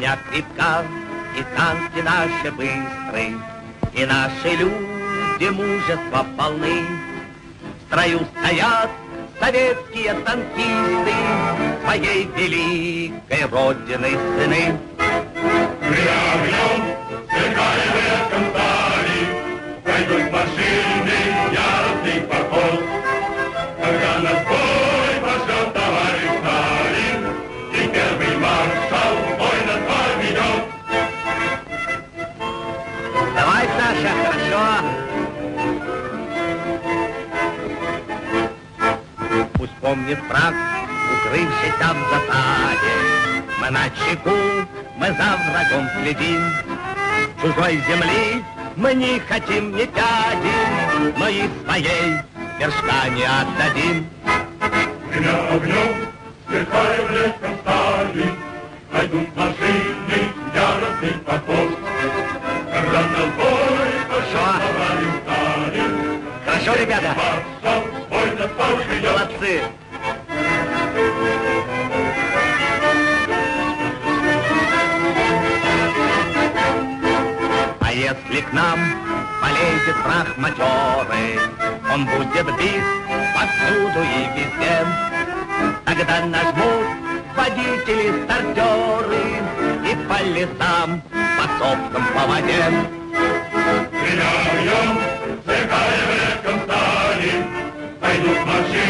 Броня крепка, и танки наши быстрые, и наши люди мужества полны. В строю стоят советские танкисты, своей великой родины сыны. Огнем, сверкая блеском стали, пройдут машины яростный поход. Когда нас бой пошлет товарищ Сталин, и первый маршал бой нас поведет. Давай, Саша, хорошо. Пусть помнит враг, укрывшийся в засаде. Мы на чеку, мы за врагом следим. Чужой земли мы не хотим ни пяди, но и своей вершка не отдадим. Гремя огнем, сверкая блеском стали, пройдут машины яростный поход. Когда на бой пошел товарищ Сталин, Хорошо, ребята. маршал бой нас поведет. Молодцы. А если к нам полезет враг матерый, он будет бит повсюду и везде. Тогда нажмут водители-стартеры и по лесам, по сопкам, по воде. Гремя огнем, сверкая блеском стали, пойдут машины